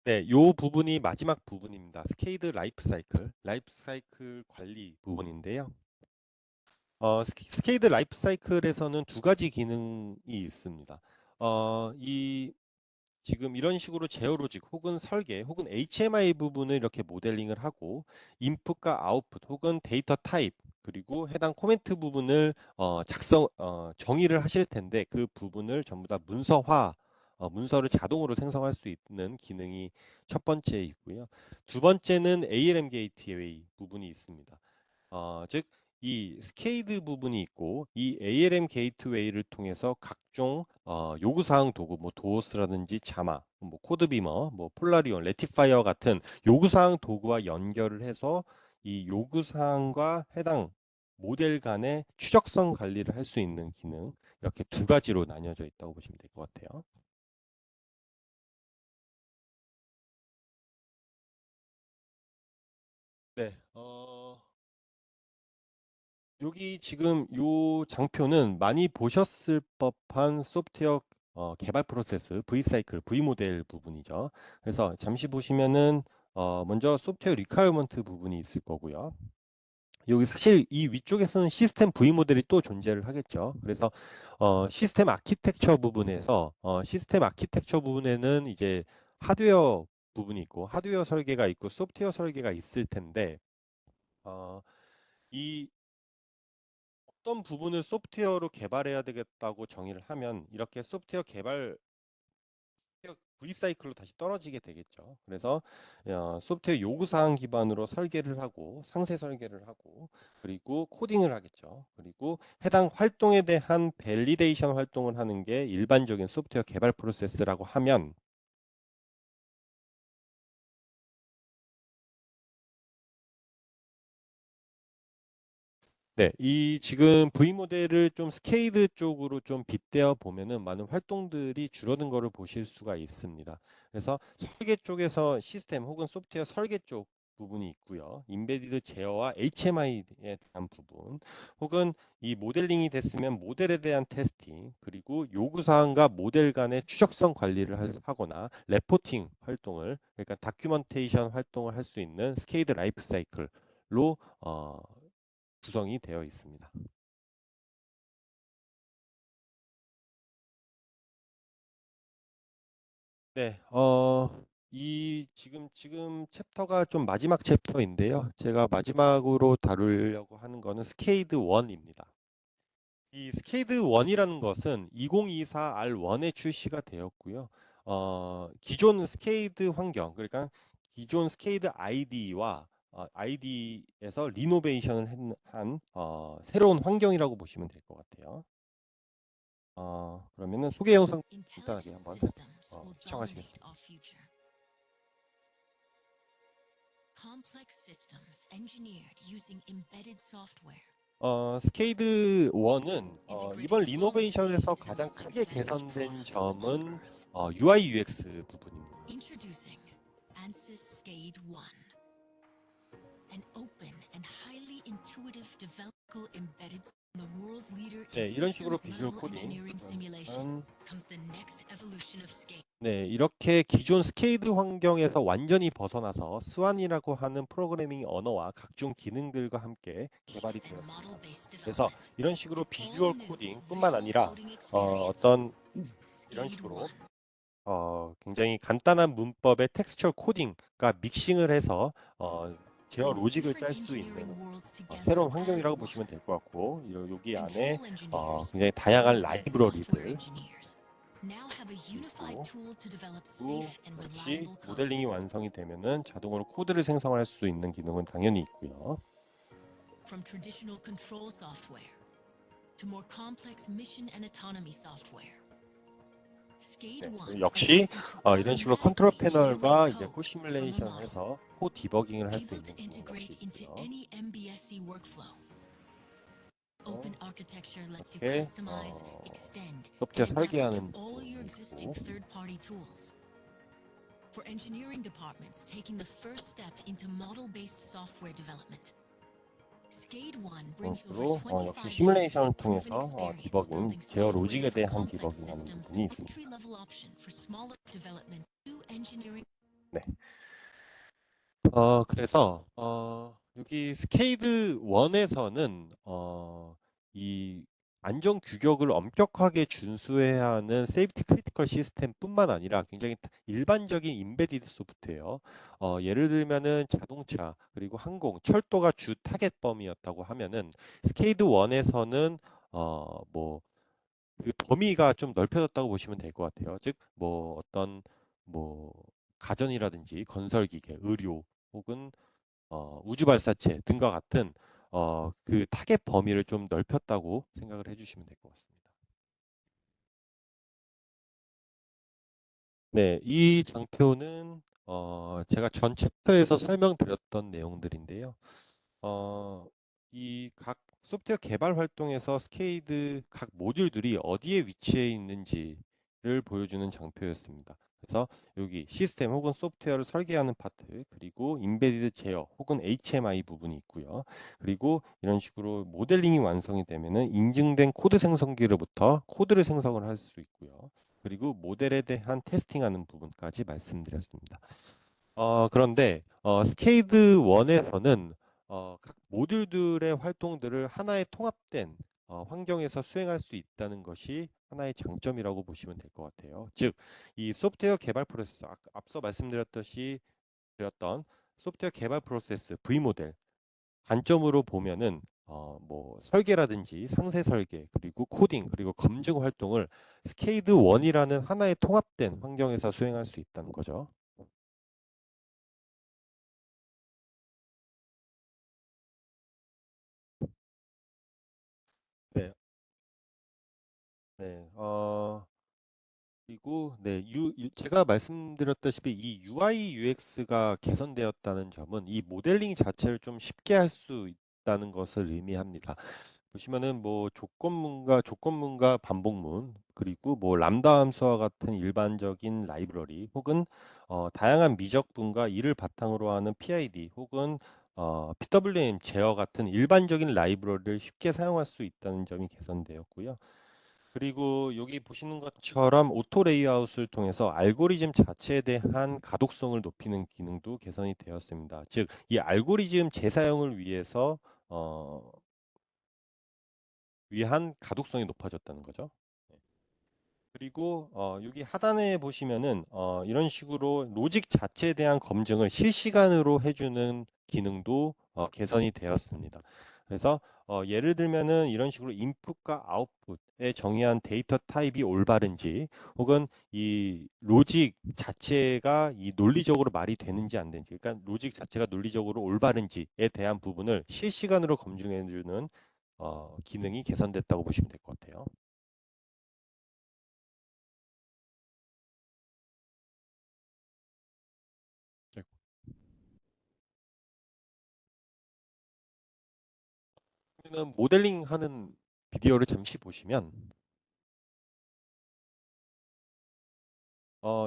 [SPEAKER 2] 네, 요 부분이 마지막 부분입니다. 스케이드 라이프 사이클 관리 부분인데요. 스케이드 라이프 사이클에서는 두 가지 기능이 있습니다. 이 지금 이런 식으로 제어 로직 혹은 설계 혹은 HMI 부분을 이렇게 모델링을 하고 인풋과 아웃풋 혹은 데이터 타입 그리고 해당 코멘트 부분을 정의를 하실 텐데 그 부분을 전부 다 문서를 자동으로 생성할 수 있는 기능이 첫 번째 있고요. 두 번째는 ALM 게이트웨이 부분이 있습니다. 즉 이 스케이드 부분이 있고 이 ALM 게이트웨이를 통해서 각종 요구사항 도구, 뭐 도어스라든지 자마, 뭐 코드비머, 뭐 폴라리온, 레티파이어 같은 요구사항 도구와 연결을 해서 이 요구사항과 해당 모델 간의 추적성 관리를 할 수 있는 기능, 이렇게 두 가지로 나뉘어져 있다고 보시면 될 것 같아요. 네, 여기 지금 요 장표는 많이 보셨을 법한 소프트웨어 개발 프로세스, V 사이클, V 모델 부분이죠. 그래서 잠시 보시면은 먼저 소프트웨어 리퀘어먼트 부분이 있을 거고요. 여기 사실 이 위쪽에서는 시스템 V 모델이 또 존재를 하겠죠. 그래서 시스템 아키텍처 부분에서 시스템 아키텍처 부분에는 이제 하드웨어 부분이 있고 하드웨어 설계가 있고 소프트웨어 설계가 있을 텐데 어, 이 어떤 부분을 소프트웨어로 개발해야 되겠다고 정의를 하면 이렇게 소프트웨어 개발 V 사이클로 다시 떨어지게 되겠죠. 그래서 소프트웨어 요구사항 기반으로 설계를 하고 상세 설계를 하고 그리고 코딩을 하겠죠. 그리고 해당 활동에 대한 밸리데이션 활동을 하는 게 일반적인 소프트웨어 개발 프로세스라고 하면 네, 이 지금 V 모델을 좀 스케이드 쪽으로 좀 빗대어 보면은 많은 활동들이 줄어든 거를 보실 수가 있습니다. 그래서 설계 쪽에서 시스템 혹은 소프트웨어 설계 쪽 부분이 있고요. 인베디드 제어와 HMI에 대한 부분, 혹은 이 모델링이 됐으면 모델에 대한 테스팅, 그리고 요구사항과 모델 간의 추적성 관리를 하거나 레포팅 활동을, 그러니까 다큐멘테이션 활동을 할 수 있는 스케이드 라이프 사이클로 구성이 되어 있습니다. 네, 이 지금 챕터가 좀 마지막 챕터인데요. 제가 마지막으로 다루려고 하는 거는 스케이드 1입니다. 이 스케이드 1이라는 것은 2024 R1에 출시가 되었고요. 기존 스케이드 환경, 그러니까 기존 스케이드 ID와 ID에서 리노베이션을 한 새로운 환경이라고 보시면 될 것 같아요. 그러면은 소개 영상 간단하게
[SPEAKER 3] Intelligent
[SPEAKER 2] 한번
[SPEAKER 3] systems will dominate
[SPEAKER 2] 시청하시겠습니다.
[SPEAKER 3] our future. Complex systems engineered using embedded software,
[SPEAKER 2] 스케이드 1은
[SPEAKER 3] integrating
[SPEAKER 2] 이번
[SPEAKER 3] flawlessly
[SPEAKER 2] 리노베이션에서
[SPEAKER 3] into
[SPEAKER 2] 가장
[SPEAKER 3] most
[SPEAKER 2] 크게
[SPEAKER 3] advanced
[SPEAKER 2] 개선된
[SPEAKER 3] products on
[SPEAKER 2] 점은
[SPEAKER 3] Earth.
[SPEAKER 2] UI UX 부분입니다.
[SPEAKER 3] Introducing ANSYS Scade 1, an open and highly intuitive developable embedded the world's leader in
[SPEAKER 2] 네, 이런 식으로
[SPEAKER 3] systems
[SPEAKER 2] 비주얼
[SPEAKER 3] level
[SPEAKER 2] 코딩
[SPEAKER 3] engineering simulation
[SPEAKER 2] 그러면
[SPEAKER 3] comes the next evolution of Scade.
[SPEAKER 2] 네, 이렇게 기존 스케이드 환경에서 완전히 벗어나서 스완이라고 하는 프로그래밍 언어와 각종 기능들과 함께 개발이
[SPEAKER 3] And
[SPEAKER 2] 되었습니다.
[SPEAKER 3] model-based
[SPEAKER 2] 그래서
[SPEAKER 3] development.
[SPEAKER 2] 이런 식으로
[SPEAKER 3] An
[SPEAKER 2] 비주얼
[SPEAKER 3] all-new
[SPEAKER 2] 코딩뿐만
[SPEAKER 3] visual
[SPEAKER 2] 아니라
[SPEAKER 3] coding experience.
[SPEAKER 2] 어떤 이런
[SPEAKER 3] Scade
[SPEAKER 2] 식으로
[SPEAKER 3] 1.
[SPEAKER 2] 굉장히 간단한 문법의 텍스처 코딩과 믹싱을 해서 제어
[SPEAKER 3] Brings
[SPEAKER 2] 로직을
[SPEAKER 3] different
[SPEAKER 2] 짤 수
[SPEAKER 3] engineering
[SPEAKER 2] 있는
[SPEAKER 3] worlds together
[SPEAKER 2] 새로운
[SPEAKER 3] as
[SPEAKER 2] 환경이라고
[SPEAKER 3] one.
[SPEAKER 2] 보시면 될 것 같고 여기 안에
[SPEAKER 3] Control engineers,
[SPEAKER 2] 굉장히 다양한
[SPEAKER 3] those like software
[SPEAKER 2] 라이브러리들
[SPEAKER 3] engineers, now have a unified
[SPEAKER 2] 있고
[SPEAKER 3] tool to develop
[SPEAKER 2] 또
[SPEAKER 3] safe and
[SPEAKER 2] 역시
[SPEAKER 3] reliable code.
[SPEAKER 2] 모델링이 완성이 되면은 자동으로 코드를 생성할 수 있는 기능은 당연히 있고요.
[SPEAKER 3] From traditional control software to more complex mission and autonomy software. Scade
[SPEAKER 2] 네,
[SPEAKER 3] 1
[SPEAKER 2] 그리고 역시
[SPEAKER 3] allows you to
[SPEAKER 2] 이런 식으로 컨트롤
[SPEAKER 3] automatically generate
[SPEAKER 2] 패널과 이제 코
[SPEAKER 3] code from a
[SPEAKER 2] 시뮬레이션을
[SPEAKER 3] model,
[SPEAKER 2] 해서 코 디버깅을 할 수
[SPEAKER 3] able to
[SPEAKER 2] 있는 기능 역시
[SPEAKER 3] integrate into
[SPEAKER 2] 있고요.
[SPEAKER 3] any MBSE workflow.
[SPEAKER 2] 어,
[SPEAKER 3] Open architecture lets you
[SPEAKER 2] 이렇게
[SPEAKER 3] customize, extend, and
[SPEAKER 2] 소프트웨어
[SPEAKER 3] adapt to
[SPEAKER 2] 설계하는
[SPEAKER 3] all your
[SPEAKER 2] 부분이
[SPEAKER 3] existing
[SPEAKER 2] 있고
[SPEAKER 3] third-party tools. For engineering departments taking the first step into model-based software development, Scade 1
[SPEAKER 2] 이런
[SPEAKER 3] brings over
[SPEAKER 2] 식으로 역시
[SPEAKER 3] 25 years
[SPEAKER 2] 시뮬레이션을
[SPEAKER 3] of proven
[SPEAKER 2] 통해서
[SPEAKER 3] experience
[SPEAKER 2] 디버깅,
[SPEAKER 3] building
[SPEAKER 2] 제어
[SPEAKER 3] software
[SPEAKER 2] 로직에
[SPEAKER 3] for
[SPEAKER 2] 대한
[SPEAKER 3] complex
[SPEAKER 2] 디버깅하는
[SPEAKER 3] systems,
[SPEAKER 2] 부분이
[SPEAKER 3] an
[SPEAKER 2] 있습니다.
[SPEAKER 3] entry-level option for smaller development to engineering.
[SPEAKER 2] 네. 그래서 여기 스케이드 1에서는 이 안전 규격을 엄격하게 준수해야 하는 세이프티 크리티컬 시스템뿐만 아니라 굉장히 일반적인 인베디드 소프트웨어, 예를 들면은 자동차 그리고 항공, 철도가 주 타겟 범위였다고 하면은 스케이드 1에서는 뭐 그 범위가 좀 넓혀졌다고 보시면 될 것 같아요. 즉, 뭐 어떤 뭐 가전이라든지 건설 기계, 의료 혹은 우주 발사체 등과 같은 그 타겟 범위를 좀 넓혔다고 생각을 해주시면 될 것 같습니다. 네, 이 장표는 제가 전 챕터에서 설명드렸던 내용들인데요. 어, 이 각 소프트웨어 개발 활동에서 스케이드 각 모듈들이 어디에 위치해 있는지를 보여주는 장표였습니다. 그래서 여기 시스템 혹은 소프트웨어를 설계하는 파트, 그리고 인베디드 제어 혹은 HMI 부분이 있고요. 그리고 이런 식으로 모델링이 완성이 되면은 인증된 코드 생성기로부터 코드를 생성을 할 수 있고요. 그리고 모델에 대한 테스팅하는 부분까지 말씀드렸습니다. 그런데 스케이드 1에서는 각 모듈들의 활동들을 하나의 통합된 환경에서 수행할 수 있다는 것이 하나의 장점이라고 보시면 될 것 같아요. 즉, 이 소프트웨어 개발 프로세스, 앞서 말씀드렸듯이 드렸던 소프트웨어 개발 프로세스 V 모델 관점으로 보면은 뭐 설계라든지 상세 설계, 그리고 코딩, 그리고 검증 활동을 스케이드 1이라는 하나의 통합된 환경에서 수행할 수 있다는 거죠. 네, 네, 그리고 네, 제가 말씀드렸다시피 이 UI UX가 개선되었다는 점은 이 모델링 자체를 좀 쉽게 할 수 있다는 것을 의미합니다. 보시면은 뭐 조건문과 반복문, 그리고 뭐 람다 함수와 같은 일반적인 라이브러리, 혹은 다양한 미적분과 이를 바탕으로 하는 PID, 혹은 PWM 제어 같은 일반적인 라이브러리를 쉽게 사용할 수 있다는 점이 개선되었고요. 그리고 여기 보시는 것처럼 오토 레이아웃을 통해서 알고리즘 자체에 대한 가독성을 높이는 기능도 개선이 되었습니다. 즉, 이 알고리즘 재사용을 어, 위한 가독성이 높아졌다는 거죠. 네. 그리고 여기 하단에 보시면은 이런 식으로 로직 자체에 대한 검증을 실시간으로 해주는 기능도 개선이 되었습니다. 그래서 예를 들면은 이런 식으로 인풋과 아웃풋에 정의한 데이터 타입이 올바른지, 혹은 이 로직 자체가 이 논리적으로 말이 되는지 안 되는지, 그러니까 로직 자체가 논리적으로 올바른지에 대한 부분을 실시간으로 검증해주는 기능이 개선됐다고 보시면 될 것 같아요. 그러면 모델링 하는 비디오를 잠시 보시면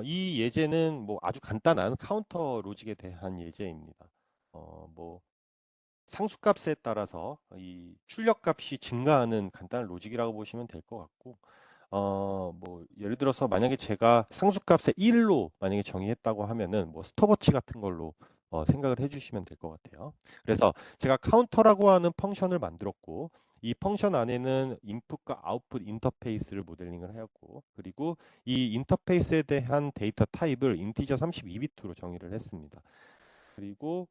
[SPEAKER 2] 이 예제는 뭐 아주 간단한 카운터 로직에 대한 예제입니다. 뭐 상수값에 따라서 이 출력값이 증가하는 간단한 로직이라고 보시면 될 것 같고, 뭐 예를 들어서 만약에 제가 상수값에 1로 만약에 정의했다고 하면은 뭐 스톱워치 같은 걸로 생각을 해주시면 될 것 같아요. 그래서 제가 카운터라고 하는 펑션을 만들었고, 이 펑션 안에는 인풋과 아웃풋 인터페이스를 모델링을 하였고, 그리고 이 인터페이스에 대한 데이터 타입을 인티저 32비트로 정의를 했습니다. 그리고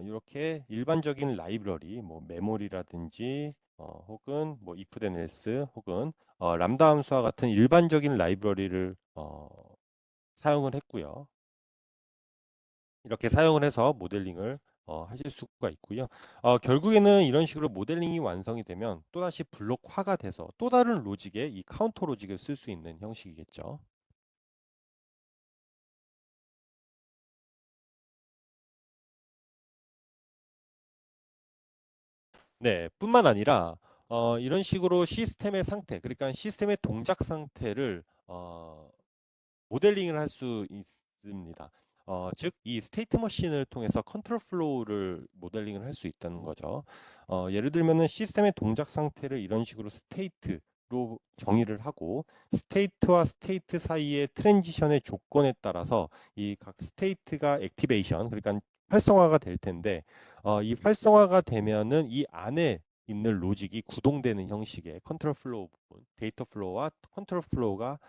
[SPEAKER 2] 이렇게 일반적인 라이브러리, 뭐 메모리라든지 혹은 뭐 if then else, 혹은 람다 함수와 같은 일반적인 라이브러리를 사용을 했고요. 이렇게 사용을 해서 모델링을 하실 수가 있고요. 결국에는 이런 식으로 모델링이 완성이 되면 또다시 블록화가 돼서 또 다른 로직에 이 카운터 로직을 쓸 수 있는 형식이겠죠. 네, 뿐만 아니라 이런 식으로 시스템의 상태, 그러니까 시스템의 동작 상태를 모델링을 할 수 있습니다. 즉, 이 스테이트 머신을 통해서 컨트롤 플로우를 모델링을 할 수 있다는 거죠. 예를 들면은 시스템의 동작 상태를 이런 식으로 스테이트로 정의를 하고, 스테이트와 스테이트 사이의 트랜지션의 조건에 따라서 이 각 스테이트가 액티베이션, 그러니까 활성화가 될 텐데, 이 활성화가 되면은 이 안에 있는 로직이 구동되는 형식의 컨트롤 플로우 부분, 데이터 플로우와 컨트롤 플로우가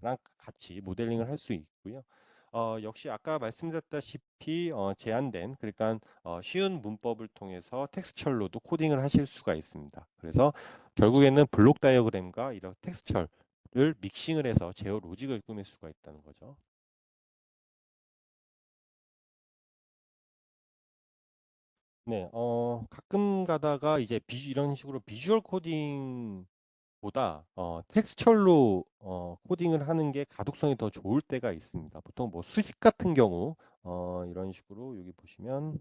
[SPEAKER 2] 랑 같이 모델링을 할 수 있고요. 역시 아까 말씀드렸다시피 제한된, 그러니까 쉬운 문법을 통해서 텍스처로도 코딩을 하실 수가 있습니다. 그래서 결국에는 블록 다이어그램과 이런 텍스처를 믹싱을 해서 제어 로직을 꾸밀 수가 있다는 거죠. 네, 가끔 가다가 이제 이런 식으로 비주얼 코딩보다 텍스처로 코딩을 하는 게 가독성이 더 좋을 때가 있습니다. 보통 뭐 수식 같은 경우 이런 식으로 여기 보시면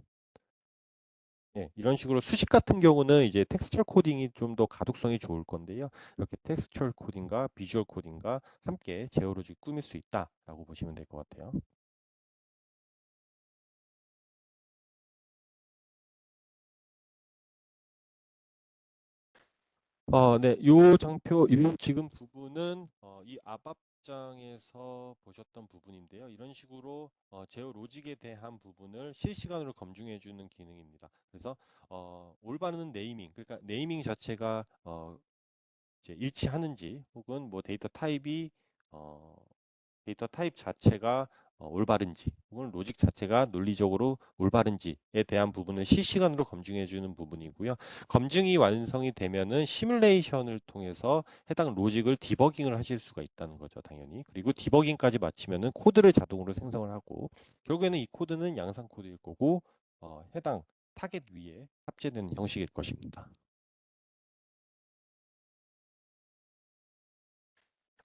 [SPEAKER 2] 예, 이런 식으로 수식 같은 경우는 이제 텍스처 코딩이 좀 더 가독성이 좋을 건데요. 이렇게 텍스처 코딩과 비주얼 코딩과 함께 제어로직 꾸밀 수 있다라고 보시면 될 것 같아요. 네, 요 지금 부분은 이 앞앞장에서 보셨던 부분인데요. 이런 식으로 제어 로직에 대한 부분을 실시간으로 검증해주는 기능입니다. 그래서 올바른 네이밍, 그러니까 네이밍 자체가 이제 일치하는지 혹은 뭐 어, 데이터 타입 자체가 올바른지 혹은 로직 자체가 논리적으로 올바른지에 대한 부분을 실시간으로 검증해 주는 부분이고요. 검증이 완성이 되면은 시뮬레이션을 통해서 해당 로직을 디버깅을 하실 수가 있다는 거죠, 당연히. 그리고 디버깅까지 마치면은 코드를 자동으로 생성을 하고 결국에는 이 코드는 양산 코드일 거고 해당 타겟 위에 탑재되는 형식일 것입니다.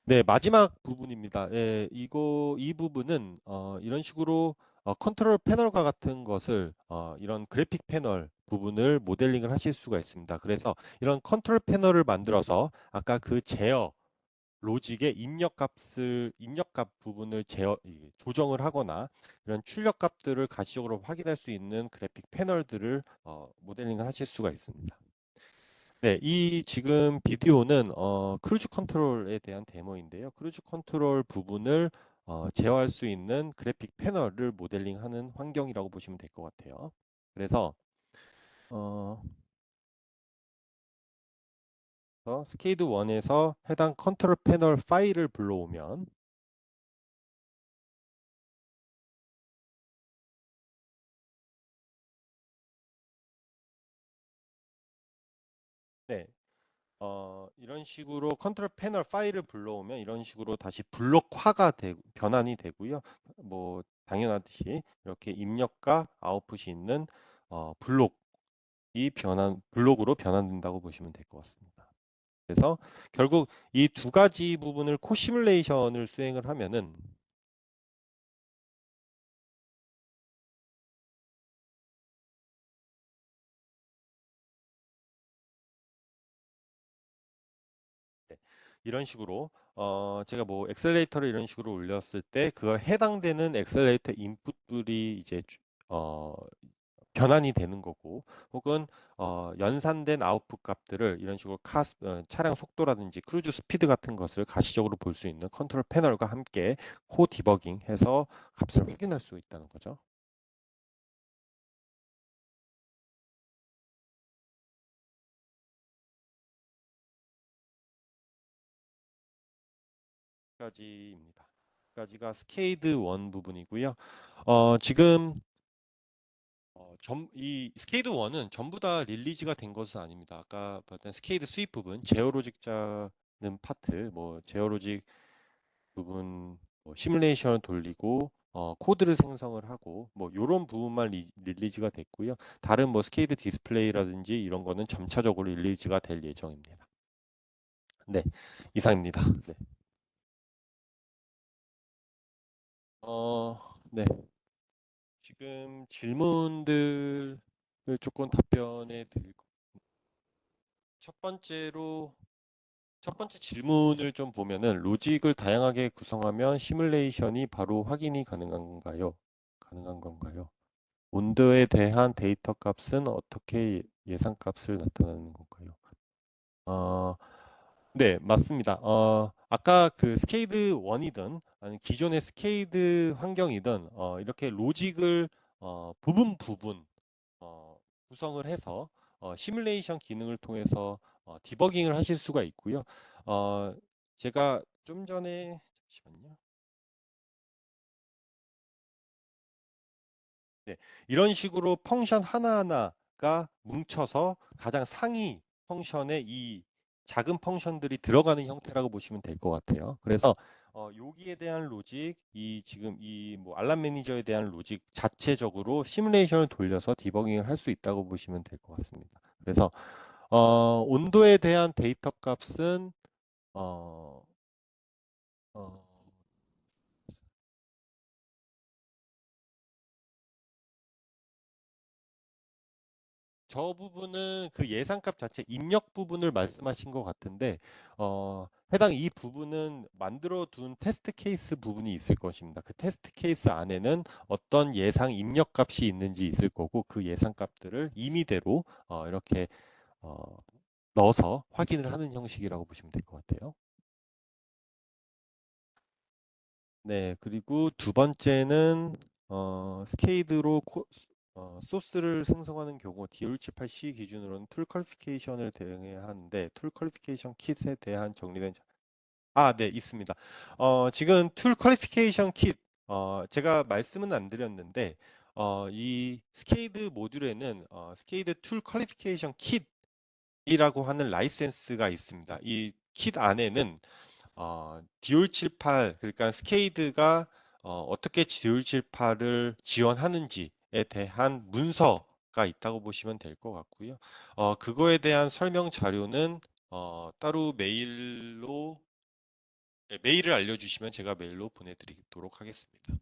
[SPEAKER 2] 네, 마지막 부분입니다. 예, 이 부분은 이런 식으로 컨트롤 패널과 같은 것을 이런 그래픽 패널 부분을 모델링을 하실 수가 있습니다. 그래서 이런 컨트롤 패널을 만들어서 아까 그 제어 로직의 입력값 부분을 조정을 하거나 이런 출력값들을 가시적으로 확인할 수 있는 그래픽 패널들을 모델링을 하실 수가 있습니다. 네, 이 지금 비디오는 크루즈 컨트롤에 대한 데모인데요. 크루즈 컨트롤 부분을 제어할 수 있는 그래픽 패널을 모델링하는 환경이라고 보시면 될 것 같아요. 그래서 어, 스케이드 1에서 해당 컨트롤 패널 파일을 불러오면 네, 이런 식으로 컨트롤 패널 파일을 불러오면 이런 식으로 다시 변환이 되고요. 뭐 당연하듯이 이렇게 입력과 아웃풋이 있는 블록으로 변환된다고 보시면 될 것 같습니다. 그래서 결국 이 두 가지 부분을 코시뮬레이션을 수행을 하면은 네, 이런 식으로 제가 뭐 엑셀레이터를 이런 식으로 올렸을 때 그거 해당되는 엑셀레이터 인풋들이 이제 어, 변환이 되는 거고 혹은 연산된 아웃풋 값들을 이런 식으로 차량 속도라든지 크루즈 스피드 같은 것을 가시적으로 볼 수 있는 컨트롤 패널과 함께 코 디버깅 해서 값을 확인할 수 있다는 거죠. 까지입니다. 까지가 스케이드 1 부분이고요. 지금 이 스케이드 1은 전부 다 릴리즈가 된 것은 아닙니다. 아까 봤던 스케이드 수입 부분, 제어로직 짜는 파트, 뭐 제어로직 부분, 뭐 시뮬레이션을 돌리고 코드를 생성을 하고 뭐 이런 부분만 릴리즈가 됐고요. 다른 뭐 스케이드 디스플레이라든지 이런 거는 점차적으로 릴리즈가 될 예정입니다. 네, 이상입니다. 네. 네. 지금 질문들을 조금 답변해 드릴 것. 첫 번째로 첫 번째 질문을 좀 보면은 로직을 다양하게 구성하면 시뮬레이션이 바로 확인이 가능한가요? 가능한 건가요? 온도에 대한 데이터 값은 어떻게 예상 값을 나타내는 건가요? 어, 네, 맞습니다. 아까 그 스케이드 1이든 아니 기존의 스케이드 환경이든 이렇게 로직을 부분 구성을 해서 시뮬레이션 기능을 통해서 디버깅을 하실 수가 있고요. 어, 제가 좀 전에 잠시만요. 네, 이런 식으로 펑션 하나하나가 뭉쳐서 가장 상위 펑션에 이 작은 펑션들이 들어가는 형태라고 보시면 될 것 같아요. 그래서 여기에 대한 로직, 이 지금 이 뭐 알람 매니저에 대한 로직 자체적으로 시뮬레이션을 돌려서 디버깅을 할 수 있다고 보시면 될 것 같습니다. 그래서 온도에 대한 데이터 값은 어, 어, 저 부분은 그 예상값 자체 입력 부분을 말씀하신 것 같은데 해당 이 부분은 만들어 둔 테스트 케이스 부분이 있을 것입니다. 그 테스트 케이스 안에는 어떤 예상 입력 값이 있는지 있을 거고 그 예상 값들을 임의대로 이렇게 어, 넣어서 확인을 하는 형식이라고 보시면 될 것 같아요. 네, 그리고 두 번째는 스케이드로 소스를 생성하는 경우 DOL78C 기준으로는 툴 퀄리피케이션을 대응해야 하는데 툴 퀄리피케이션 킷에 대한 정리된 네, 있습니다. 지금 툴 퀄리피케이션 킷 제가 말씀은 안 드렸는데 이 스케이드 모듈에는 스케이드 툴 퀄리피케이션 킷이라고 하는 라이센스가 있습니다. 이 킷 안에는 디올78 그러니까 스케이드가 어떻게 디올78을 지원하는지에 대한 문서가 있다고 보시면 될 것 같고요. 그거에 대한 설명 자료는 따로 메일을 알려주시면 제가 메일로 보내드리도록 하겠습니다.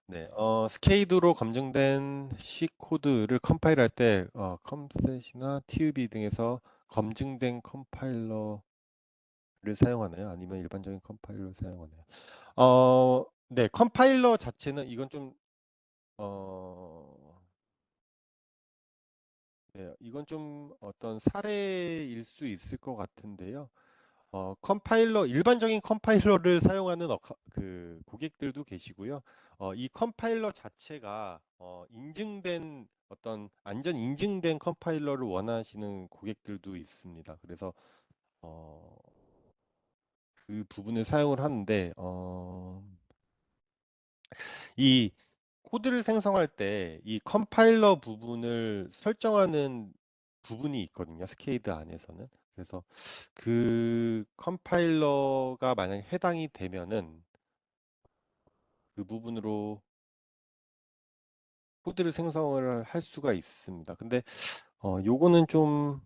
[SPEAKER 2] 네, 스케이드로 검증된 C 코드를 컴파일할 때 컴셋이나 TUB 등에서 검증된 컴파일러 를 사용하나요? 아니면 일반적인 컴파일러를 사용하나요? 네, 컴파일러 자체는 이건 좀 어, 네, 이건 좀 어떤 사례일 수 있을 것 같은데요. 일반적인 컴파일러를 사용하는 그 고객들도 계시고요. 이 컴파일러 자체가 인증된 어떤 안전 인증된 컴파일러를 원하시는 고객들도 있습니다. 그래서 어, 그 부분을 사용을 하는데 이 코드를 생성할 때 이 컴파일러 부분을 설정하는 부분이 있거든요. 스케이드 안에서는. 그래서 그 컴파일러가 만약에 해당이 되면은 그 부분으로 코드를 생성을 할 수가 있습니다. 근데 요거는 좀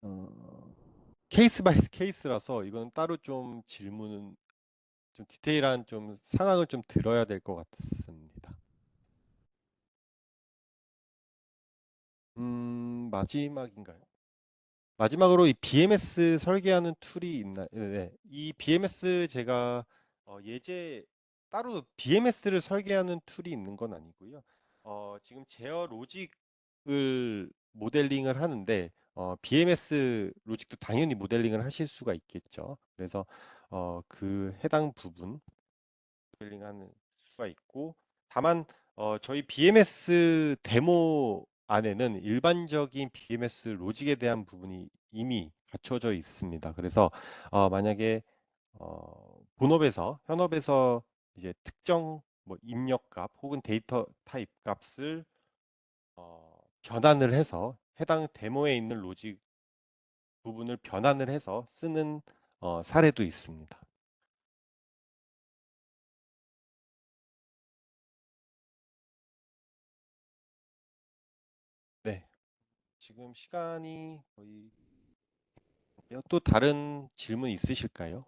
[SPEAKER 2] 어, 케이스 바이 케이스라서 이건 따로 좀 질문은 좀 디테일한 좀 상황을 좀 들어야 될 것 같습니다. 마지막인가요? 마지막으로 이 BMS 설계하는 툴이 있나요? 네. 이 BMS 제가 예제 따로 BMS를 설계하는 툴이 있는 건 아니고요. 지금 제어 로직을 모델링을 하는데 BMS 로직도 당연히 모델링을 하실 수가 있겠죠. 그래서 그 해당 부분 모델링하는 수가 있고 다만 저희 BMS 데모 안에는 일반적인 BMS 로직에 대한 부분이 이미 갖춰져 있습니다. 그래서 만약에 현업에서 이제 특정 뭐 입력값 혹은 데이터 타입 값을 변환을 해서 해당 데모에 있는 로직 부분을 변환을 해서 쓰는 사례도 있습니다. 네, 지금 시간이 거의 또 다른 질문 있으실까요?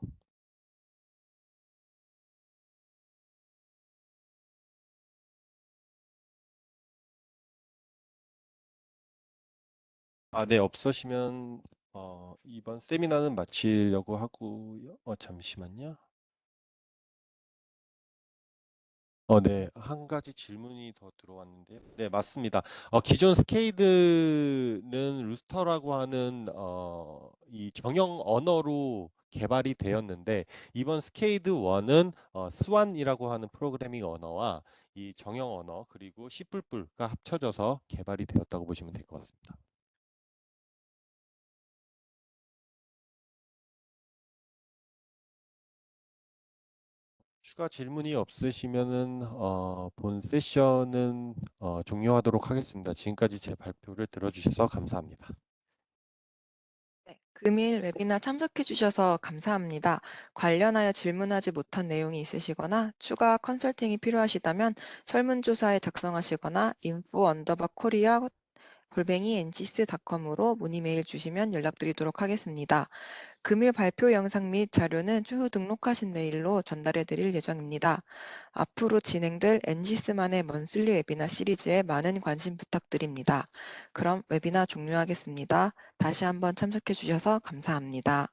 [SPEAKER 2] 네, 없으시면 이번 세미나는 마치려고 하고요. 잠시만요. 네, 한 가지 질문이 더 들어왔는데요. 네, 맞습니다. 기존 스케이드는 루스터라고 하는 이 정형 언어로 개발이 되었는데 이번 스케이드 1은 스완이라고 하는 프로그래밍 언어와 이 정형 언어 그리고 C++가 합쳐져서 개발이 되었다고 보시면 될 것 같습니다. 추가 질문이 없으시면은 본 세션은 종료하도록 하겠습니다. 지금까지 제 발표를 들어주셔서 감사합니다.
[SPEAKER 1] 금일 웨비나 참석해 주셔서 감사합니다. 관련하여 질문하지 못한 내용이 있으시거나 추가 컨설팅이 필요하시다면 설문조사에 작성하시거나 info_korea @nci스.com으로 문의 메일 주시면 연락드리도록 하겠습니다. 금일 발표 영상 및 자료는 추후 등록하신 메일로 전달해 드릴 예정입니다. 앞으로 진행될 NCS만의 먼슬리 웨비나 시리즈에 많은 관심 부탁드립니다. 그럼 웨비나 종료하겠습니다. 다시 한번 참석해 주셔서 감사합니다.